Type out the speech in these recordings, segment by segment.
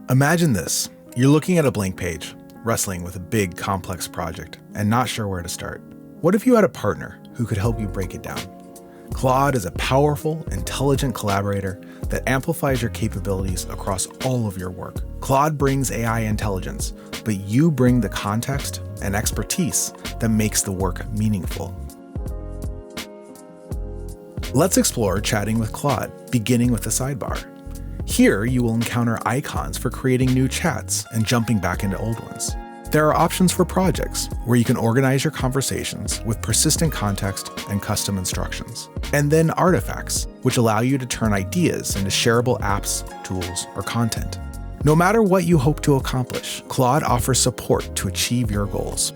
Imagine this. You're looking at a blank page, wrestling with a big, complex project, and not sure where to start. What if you had a partner who could help you break it down? Claude is a powerful, intelligent collaborator that amplifies your capabilities across all of your work. Claude brings AI intelligence, but you bring the context and expertise that makes the work meaningful. Let's explore chatting with Claude, beginning with the sidebar. Here, you will encounter icons for creating new chats and jumping back into old ones. There are options for projects, where you can organize your conversations with persistent context and custom instructions. And then artifacts, which allow you to turn ideas into shareable apps, tools, or content. No matter what you hope to accomplish, Claude offers support to achieve your goals.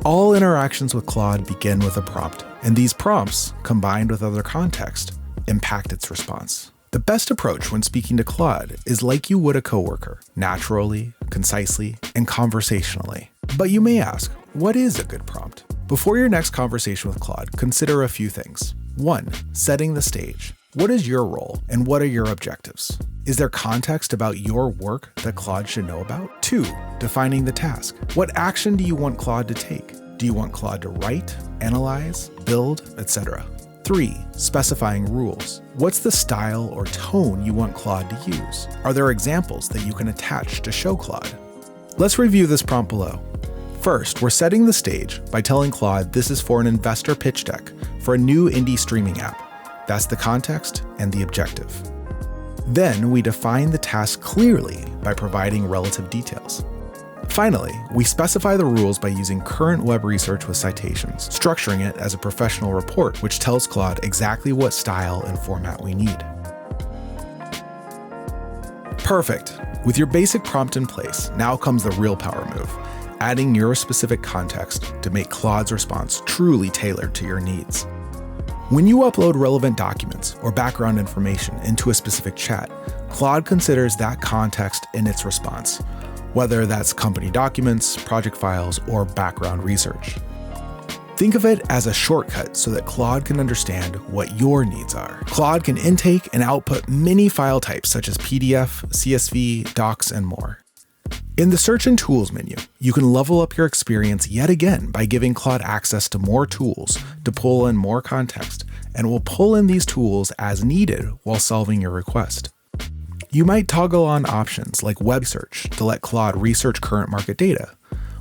All interactions with Claude begin with a prompt, and these prompts, combined with other context, impact its response. The best approach when speaking to Claude is like you would a coworker, naturally, concisely, and conversationally. But you may ask, what is a good prompt? Before your next conversation with Claude, consider a few things. 1. Setting the stage. What is your role and what are your objectives? Is there context about your work that Claude should know about? 2. Defining the task. What action do you want Claude to take? Do you want Claude to write, analyze, build, etc.? 3. Specifying rules. What's the style or tone you want Claude to use? Are there examples that you can attach to show Claude? Let's review this prompt below. First, we're setting the stage by telling Claude this is for an investor pitch deck for a new indie streaming app. That's the context and the objective. Then we define the task clearly by providing relative details. Finally, we specify the rules by using current web research with citations, structuring it as a professional report, which tells Claude exactly what style and format we need. Perfect. With your basic prompt in place, now comes the real power move, adding your specific context to make Claude's response truly tailored to your needs. When you upload relevant documents or background information into a specific chat, Claude considers that context in its response, whether that's company documents, project files, or background research. Think of it as a shortcut so that Claude can understand what your needs are. Claude can intake and output many file types such as PDF, CSV, docs, and more. In the Search and Tools menu, you can level up your experience yet again by giving Claude access to more tools to pull in more context, and will pull in these tools as needed while solving your request. You might toggle on options like web search to let Claude research current market data,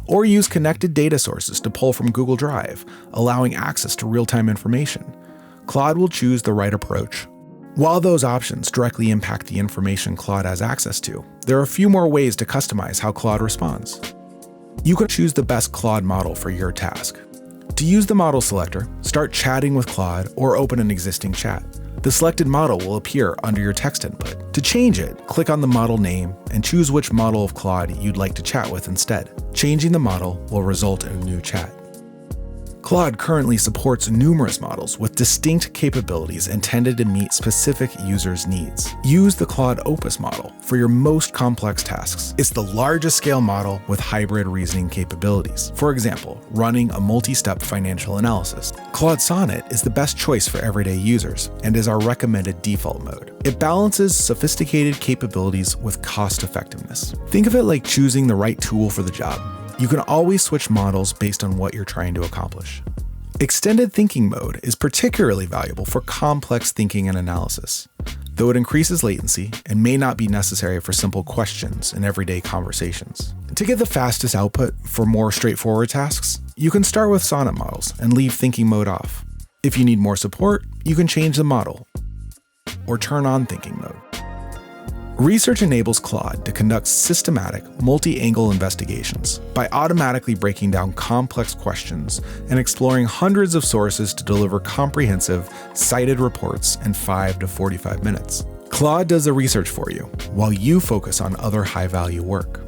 or use connected data sources to pull from Google Drive, allowing access to real-time information. Claude will choose the right approach. While those options directly impact the information Claude has access to, there are a few more ways to customize how Claude responds. You can choose the best Claude model for your task. To use the model selector, start chatting with Claude or open an existing chat. The selected model will appear under your text input. To change it, click on the model name and choose which model of Claude you'd like to chat with instead. Changing the model will result in a new chat. Claude currently supports numerous models with distinct capabilities intended to meet specific users' needs. Use the Claude Opus model for your most complex tasks. It's the largest scale model with hybrid reasoning capabilities. For example, running a multi-step financial analysis. Claude Sonnet is the best choice for everyday users and is our recommended default mode. It balances sophisticated capabilities with cost effectiveness. Think of it like choosing the right tool for the job. You can always switch models based on what you're trying to accomplish. Extended thinking mode is particularly valuable for complex thinking and analysis, though it increases latency and may not be necessary for simple questions in everyday conversations. To get the fastest output for more straightforward tasks, you can start with Sonnet models and leave thinking mode off. If you need more support, you can change the model or turn on thinking mode. Research enables Claude to conduct systematic, multi-angle investigations by automatically breaking down complex questions and exploring hundreds of sources to deliver comprehensive, cited reports in 5 to 45 minutes. Claude does the research for you, while you focus on other high-value work.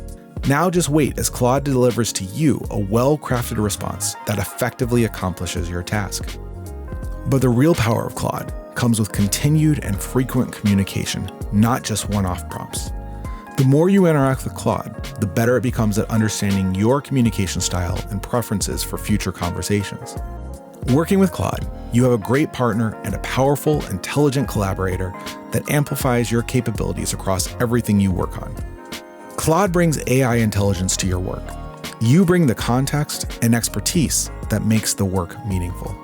Now just wait as Claude delivers to you a well-crafted response that effectively accomplishes your task. But the real power of Claude comes with continued and frequent communication, not just one-off prompts. The more you interact with Claude, the better it becomes at understanding your communication style and preferences for future conversations. Working with Claude, you have a great partner and a powerful, intelligent collaborator that amplifies your capabilities across everything you work on. Claude brings AI intelligence to your work. You bring the context and expertise that makes the work meaningful.